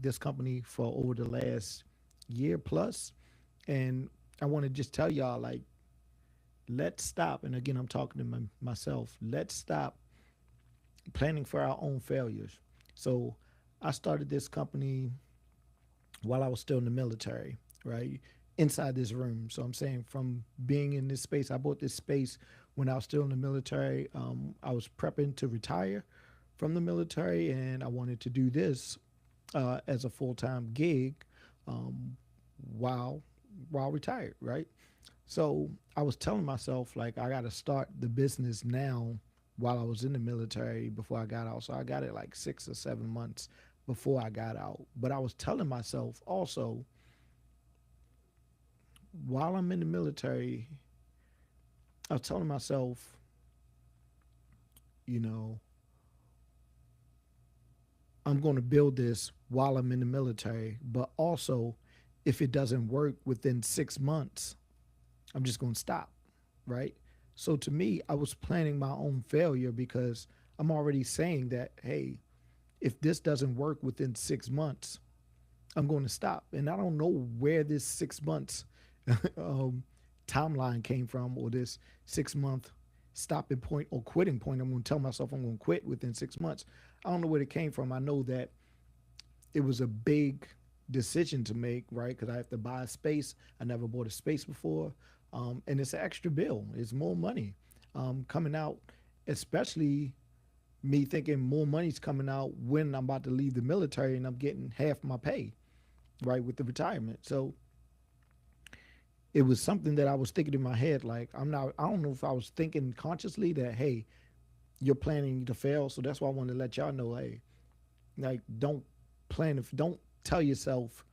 this company for over the last year plus, and I want to just tell y'all like, let's stop. And again, I'm talking to myself. Let's stop planning for our own failures. So I started this company while I was still in the military, right? Inside this room. So I'm saying from being in this space, I bought this space when I was still in the military. I was prepping to retire from the military, and I wanted to do this as a full time gig um, while while retired, right? So I was telling myself like I got to start the business now while I was in the military before I got out. So I got it like 6 or 7 months before I got out. But I was telling myself also while I'm in the military, I was telling myself, you know, I'm going to build this while I'm in the military, but also if it doesn't work within 6 months, I'm just going to stop, right? So to me, I was planning my own failure because I'm already saying that, hey, if this doesn't work within 6 months, I'm going to stop. And I don't know where this 6 months um, timeline came from or this 6 month stopping point or quitting point. I'm going to tell myself I'm going to quit within 6 months. I don't know where it came from. I know that it was a big decision to make, right? Because I have to buy a space. I never bought a space before. And it's an extra bill, it's more money coming out, especially me thinking more money's coming out when I'm about to leave the military and I'm getting half my pay, right, with the retirement. So it was something that I was thinking in my head. Like, I don't know if I was thinking consciously that, hey, you're planning to fail. So that's why I wanted to let y'all know, hey, like, don't tell yourself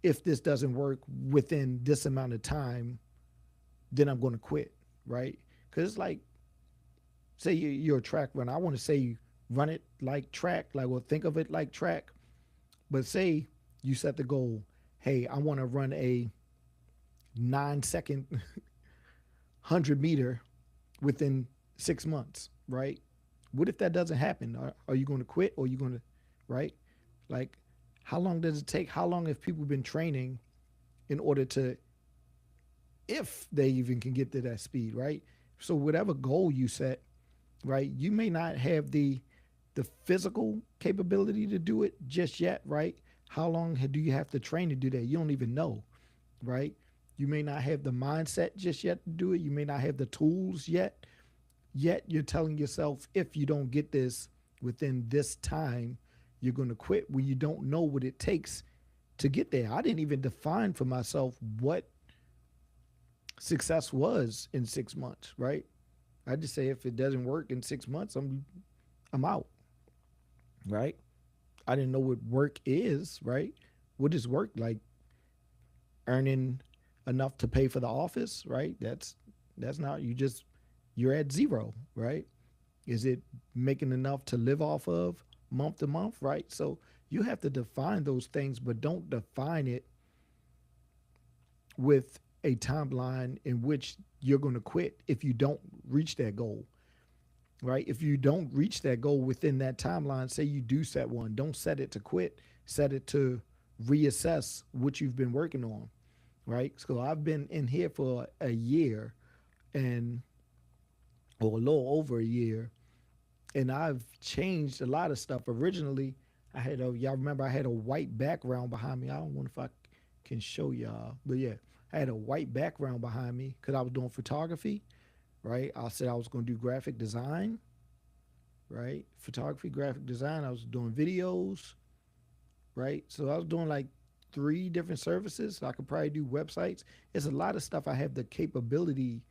if this doesn't work within this amount of time, then I'm going to quit, right? Because it's like, say you're a track runner. I want to say you run it like track, like, or think of it like track. But say you set the goal, hey, I want to run a 9 second 100 meter within 6 months, right? What if that doesn't happen? Are you going to quit or are you going to, right? Like, how long does it take? How long have people been training in order to, if they even can get to that speed, right? So whatever goal you set, right, you may not have the physical capability to do it just yet, right? How long do you have to train to do that? You don't even know, right? You may not have the mindset just yet to do it. You may not have the tools yet. Yet you're telling yourself if you don't get this within this time, you're going to quit when you don't know what it takes to get there. I didn't even define for myself what success was in 6 months, right? I just say if it doesn't work in 6 months, I'm out, right? I didn't know what work is, right? What is work? Like earning enough to pay for the office, right? That's not, you're at zero, right? Is it making enough to live off of month to month, right? So you have to define those things, but don't define it with a timeline in which you're going to quit if you don't reach that goal, right? If you don't reach that goal within that timeline, say you do set one, don't set it to quit, set it to reassess what you've been working on, right? So I've been in here for a year and or a little over a year, and I've changed a lot of stuff. Originally, y'all remember I had a white background behind me. I don't know if I can show y'all, but yeah, I had a white background behind me because I was doing photography, right? I said I was going to do graphic design, right? Photography, graphic design. I was doing videos, right? So I was doing like 3 different services. So I could probably do websites. It's a lot of stuff I have the capability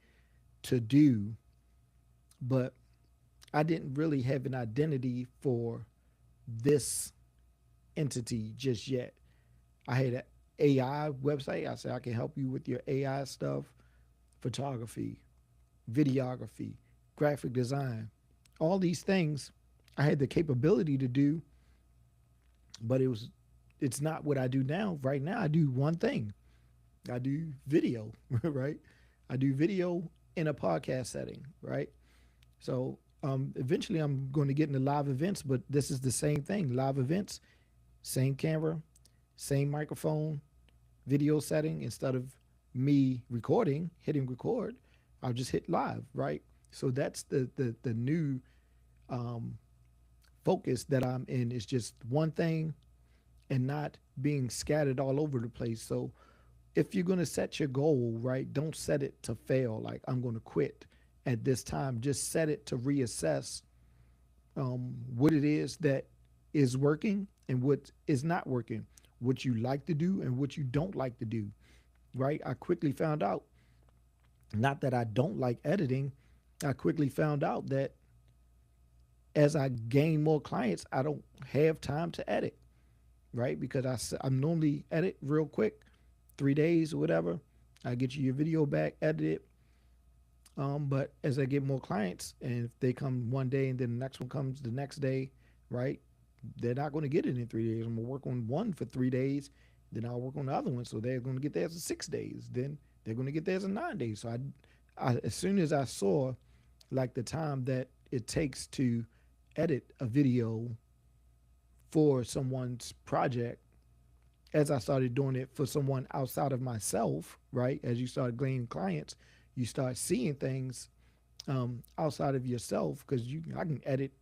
to do, but I didn't really have an identity for this entity just yet. I had an AI website. I said I can help you with your AI stuff, photography, videography, graphic design, all these things I had the capability to do, but it's not what I do now. Right now I do one thing. I do video, right? I do video in a podcast setting, right? So eventually I'm going to get into live events, but this is the same thing. Live events, same camera, same microphone, video setting. Instead of me recording, hitting record, I'll just hit live, right? So that's the new um, focus that I'm in, is just one thing and not being scattered all over the place. So if you're going to set your goal, right, don't set it to fail. Like, I'm going to quit at this time. Just set it to reassess what it is that is working and what is not working, what you like to do and what you don't like to do, right? I quickly found out, not that I don't like editing, I quickly found out that as I gain more clients, I don't have time to edit, right? Because I'm normally edit real quick, 3 days or whatever. I get you your video back, edit it. But as I get more clients, and if they come one day and then the next one comes the next day, right? They're not going to get it in 3 days. I'm going to work on one for 3 days, then I'll work on the other one. So they're going to get theirs in 6 days. Then they're going to get theirs in 9 days. So as soon as I saw like the time that it takes to edit a video for someone's project, as I started doing it for someone outside of myself, right? As you start gaining clients, you start seeing things outside of yourself, because I can edit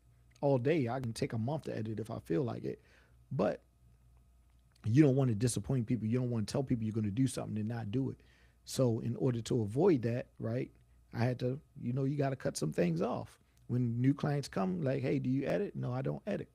all day. I can take a month to edit if I feel like it, but you don't want to disappoint people. You don't want to tell people you're going to do something and not do it. So in order to avoid that, right, I had to, you got to cut some things off. When new clients come, like, hey, do you edit? No, I don't edit.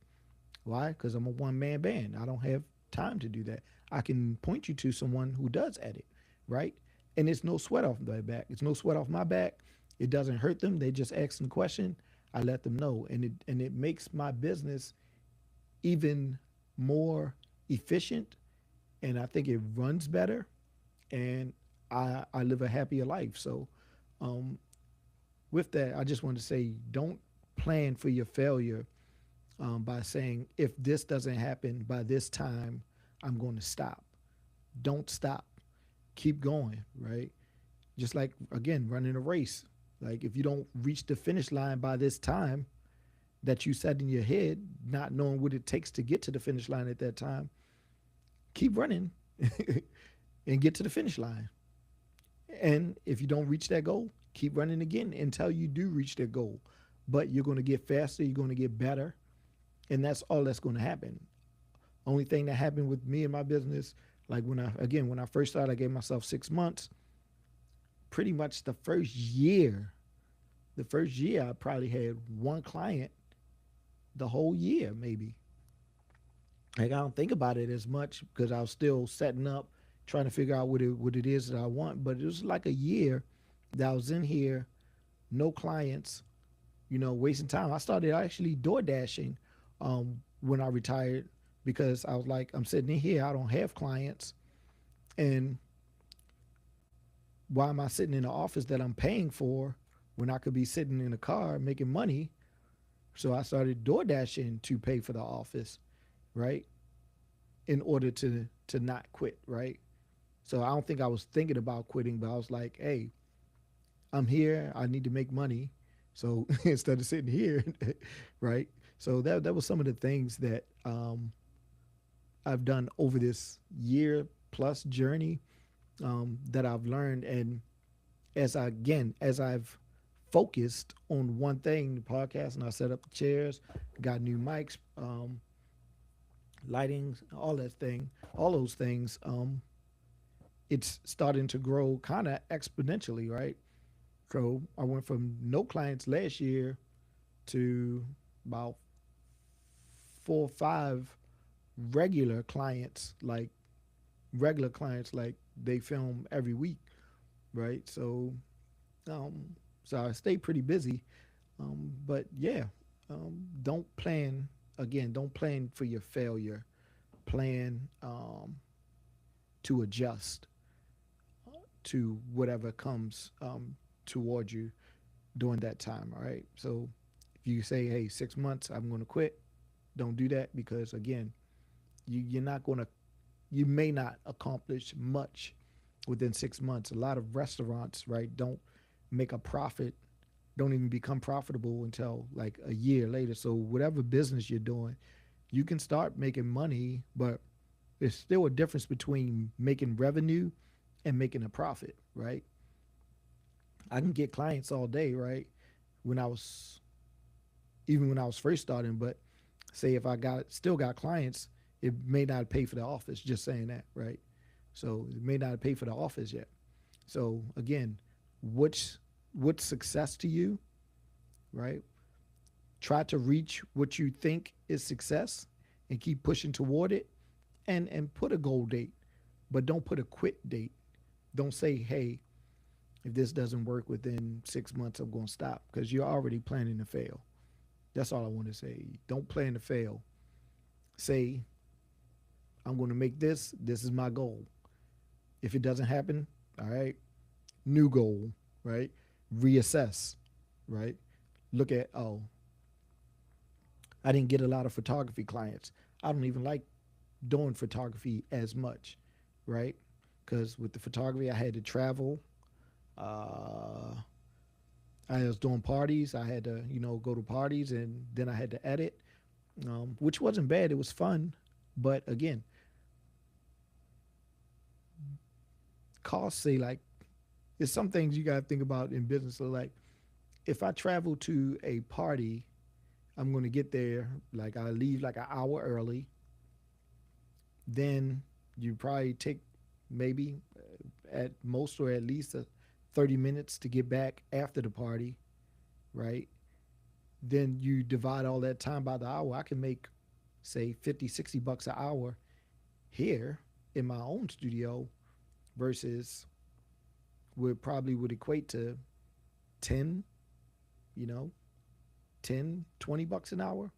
Why? Because I'm a one man band. I don't have time to do that. I can point you to someone who does edit, right? And it's no sweat off my back. It's no sweat off my back. It doesn't hurt them. They just ask the question. I let them know, and it makes my business even more efficient, and I think it runs better, and I live a happier life. So, um, with that, I just want to say, don't plan for your failure by saying, if this doesn't happen by this time, I'm going to stop. Don't stop. Keep going, right? Just like, again, running a race. Like, if you don't reach the finish line by this time that you set in your head, not knowing what it takes to get to the finish line at that time, keep running and get to the finish line. And if you don't reach that goal, keep running again until you do reach that goal. But you're going to get faster, you're going to get better, and that's all that's going to happen. Only thing that happened with me and my business, like when I first started, I gave myself 6 months. Pretty much the first year I probably had one client the whole year, maybe. Like, I don't think about it as much because I was still setting up, trying to figure out what it is that I want. But it was like a year that I was in here, no clients, wasting time. I started actually door dashing when I retired, because I was like, I'm sitting in here, I don't have clients, and why am I sitting in the office that I'm paying for when I could be sitting in a car making money? So I started door dashing to pay for the office, right? In order to not quit, right? So I don't think I was thinking about quitting, but I was like, hey, I'm here. I need to make money. So instead of sitting here, right? So that was some of the things that I've done over this year plus journey that I've learned. And as I've focused on one thing, the podcast, and I set up the chairs, got new mics, lighting, all those things, it's starting to grow kind of exponentially, right? So I went from no clients last year to about 4 or 5 regular clients, like they film every week, right? Um, so I stay pretty busy, but yeah, don't plan again. Don't plan for your failure. Plan to adjust to whatever comes toward you during that time. All right. So if you say, "Hey, 6 months, I'm going to quit," don't do that, because again, you're not going to. You may not accomplish much within 6 months. A lot of restaurants, right, don't make a profit, don't even become profitable until like a year later. So whatever business you're doing, You can start making money, but there's still a difference between making revenue and making a profit, right? I can get clients all day, right? When I was Even when I was first starting, but say if I got still got clients, it may not pay for the office. Just saying that, right? So it may not pay for the office yet. So again, what's what's success to you, right? Try to reach what you think is success and keep pushing toward it, and put a goal date, but don't put a quit date. Don't say, hey, if this doesn't work within 6 months, I'm going to stop, because you're already planning to fail. That's all I want to say. Don't plan to fail. Say, I'm going to make this. This is my goal. If it doesn't happen, all right, new goal, right? Reassess, right? Look at, oh, I didn't get a lot of photography clients. I don't even like doing photography as much, right? Because with the photography, I had to travel. Uh, I was doing parties. I had to, go to parties, and then I had to edit, which wasn't bad. It was fun. But again, costs say, like, there's some things you got to think about in business. So, like, if I travel to a party, I'm going to get there, like, I leave like an hour early. Then you probably take maybe at most or at least 30 minutes to get back after the party, right? Then you divide all that time by the hour. I can make, say, 50, $60 an hour here in my own studio versus would equate to 10, you know, 10, $20 an hour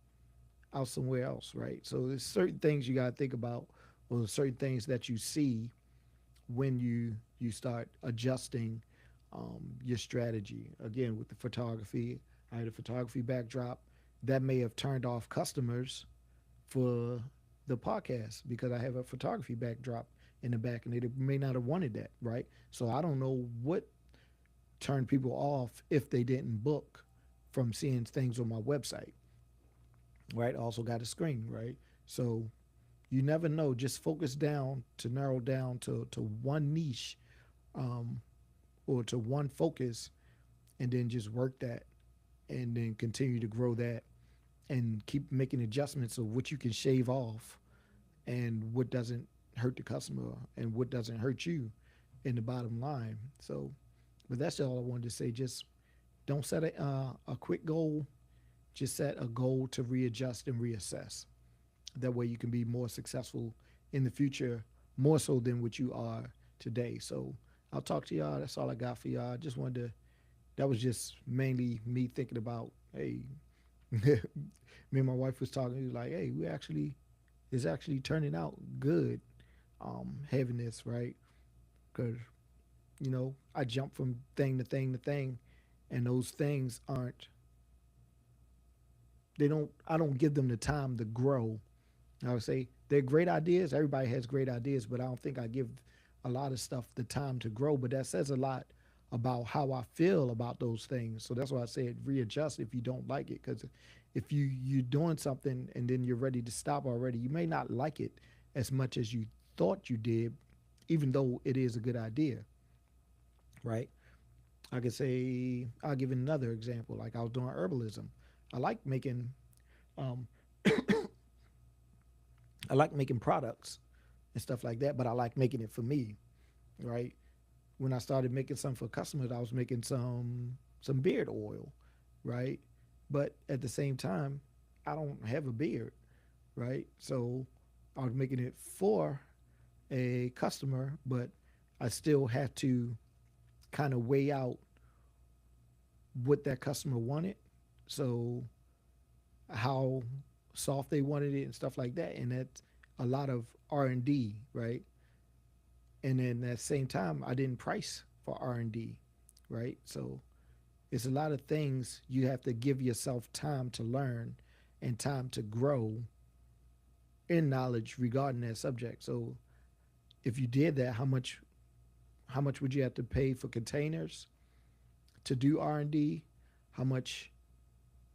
out somewhere else, right? So there's certain things you got to think about, or certain things that you see when you start adjusting your strategy. Again, with the photography, I had a photography backdrop that may have turned off customers for the podcast because I have a photography backdrop in the back, and they may not have wanted that, right? So I don't know what turned people off if they didn't book from seeing things on my website, right? Also got a screen, right? So you never know. Just focus down to narrow down to one niche, um, or to one focus, and then just work that, and then continue to grow that, and keep making adjustments of what you can shave off and what doesn't hurt the customer and what doesn't hurt you in the bottom line. So, but that's all I wanted to say. Just don't set a quick goal. Just set a goal to readjust and reassess. That way you can be more successful in the future, more so than what you are today. So I'll talk to y'all. That's all I got for y'all. I just wanted to, that was just mainly me thinking about, hey, me and my wife was talking, he was like, hey, it's actually turning out good, having this, right? Because, I jump from thing to thing to thing, and those things I don't give them the time to grow. I would say they're great ideas. Everybody has great ideas, but I don't think I give a lot of stuff the time to grow. But that says a lot about how I feel about those things. So that's why I said readjust if you don't like it. Because if you're doing something and then you're ready to stop already, you may not like it as much as you thought you did, even though it is a good idea, right? I could say I'll give another example. Like I was doing herbalism. I like making um, I like making products and stuff like that, but I like making it for me, right? When I started making some for customers, I was making some beard oil, right? But at the same time, I don't have a beard, right? So I was making it for a customer, but I still had to kind of weigh out what that customer wanted. So how soft they wanted it and stuff like that. And that's a lot of R&D, right? And then at the same time, I didn't price for R&D, right? So it's a lot of things you have to give yourself time to learn and time to grow in knowledge regarding that subject. So if you did that, how much would you have to pay for containers to do R&D? How much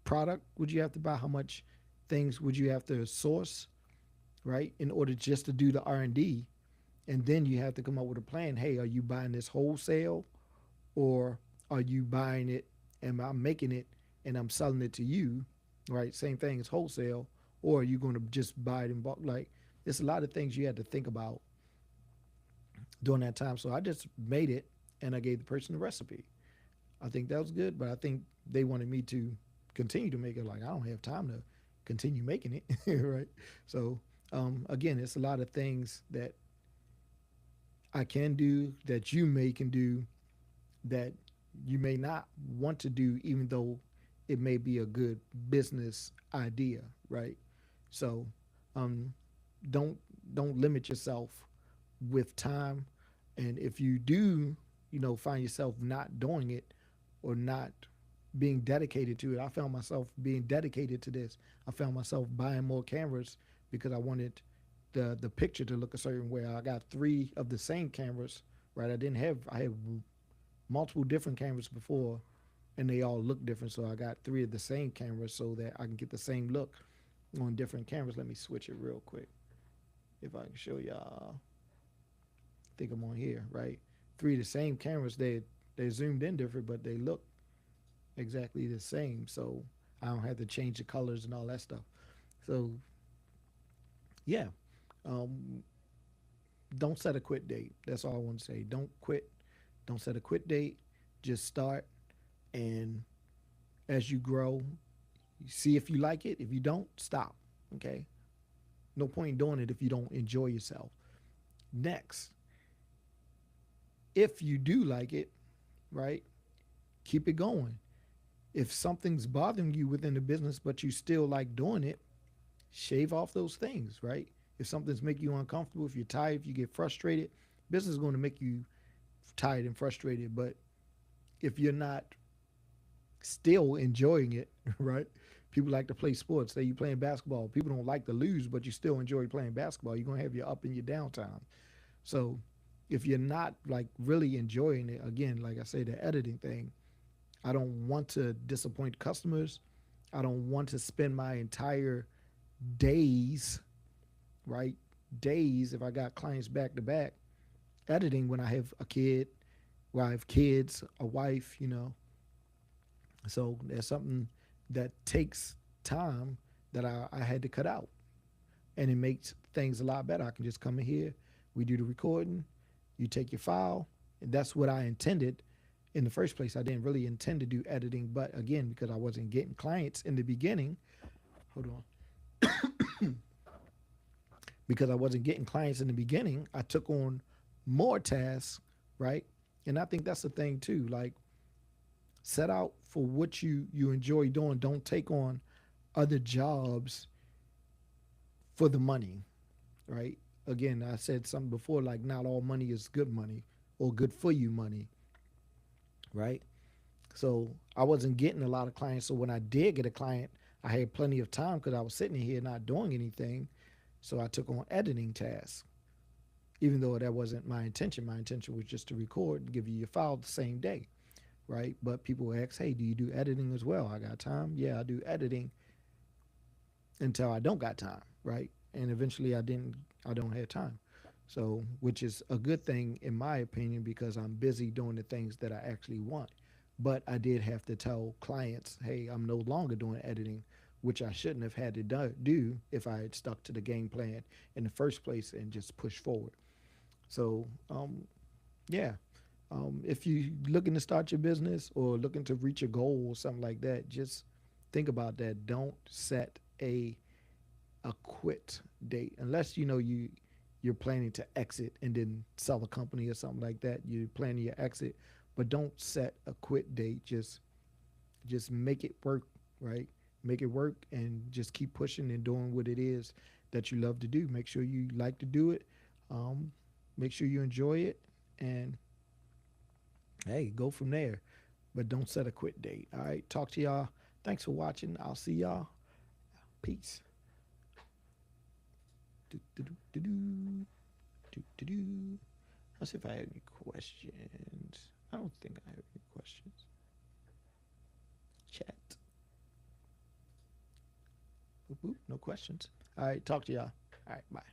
product would you have to buy? How much things would you have to source, right, in order just to do the R&D, and then you have to come up with a plan. Hey, are you buying this wholesale, or are you buying it and I'm making it and I'm selling it to you, right? Same thing as wholesale, or are you going to just buy it in bulk? Like, there's a lot of things you had to think about during that time. So I just made it and I gave the person the recipe. I think that was good, but I think they wanted me to continue to make it. Like, I don't have time to continue making it, right? So again, it's a lot of things that I can do that you may can do that you may not want to do, even though it may be a good business idea, right? So um, don't don't limit yourself with time, and if you do, find yourself not doing it or not being dedicated to it. I found myself being dedicated to this. I found myself buying more cameras because I wanted the picture to look a certain way. I got three of the same cameras, right? I had multiple different cameras before, and they all look different. So I got three of the same cameras so that I can get the same look on different cameras. Let me switch it real quick if I can show y'all. I think I'm on here, right? Three of the same cameras. They zoomed in different, but they look exactly the same. So I don't have to change the colors and all that stuff. So yeah, um, don't set a quit date. That's all I want to say. Don't quit. Don't set a quit date. Just start, and as you grow, you see if you like it. If you don't, stop. Okay. No point in doing it if you don't enjoy yourself. Next, if you do like it, right, keep it going. If something's bothering you within the business, but you still like doing it, shave off those things, right? If something's making you uncomfortable, if you're tired, if you get frustrated, business is going to make you tired and frustrated. But if you're not still enjoying it, right? People like to play sports. Say you playing basketball. People don't like to lose, but you still enjoy playing basketball. You're gonna have your up and your downtime. So if you're not like really enjoying it, again, like I say, the editing thing, I don't want to disappoint customers. I don't want to spend my entire days, right? Days if I got clients back to back editing when I have a kid, where I have kids, a wife. So there's something that takes time that I had to cut out. And it makes things a lot better. I can just come in here, we do the recording, you take your file, and that's what I intended in the first place. I didn't really intend to do editing, but again, because I wasn't getting clients in the beginning, hold on, because I wasn't getting clients in the beginning, I took on more tasks, right? And I think that's the thing too. Like, set out for what you enjoy doing. Don't take on other jobs for the money, right? Again, I said something before, like, not all money is good money or good for you money, right? So I wasn't getting a lot of clients. So when I did get a client, I had plenty of time because I was sitting here not doing anything. So I took on editing tasks, even though that wasn't my intention. My intention was just to record and give you your file the same day, right? But people ask, hey, do you do editing as well? I got time. Yeah, I do editing until I don't got time, right? And eventually I don't have time. So, which is a good thing in my opinion because I'm busy doing the things that I actually want. But I did have to tell clients, hey, I'm no longer doing editing, which I shouldn't have had to do if I had stuck to the game plan in the first place and just push forward. So, yeah, if you looking to start your business or looking to reach a goal or something like that, just think about that. Don't set a quit date unless you're planning to exit and then sell a company or something like that. You're planning your exit, but don't set a quit date. Just make it work, right? Make it work and just keep pushing and doing what it is that you love to do. Make sure you like to do it. Um, Make sure you enjoy it, and hey, go from there. But don't set a quit date. All right. Talk to y'all. Thanks for watching. I'll see y'all. Peace. Do, do, do, do, do, do, do, do. Let's see if I have any questions. I don't think I have any questions. Chat. Boop, boop. No questions. All right. Talk to y'all. All right. Bye.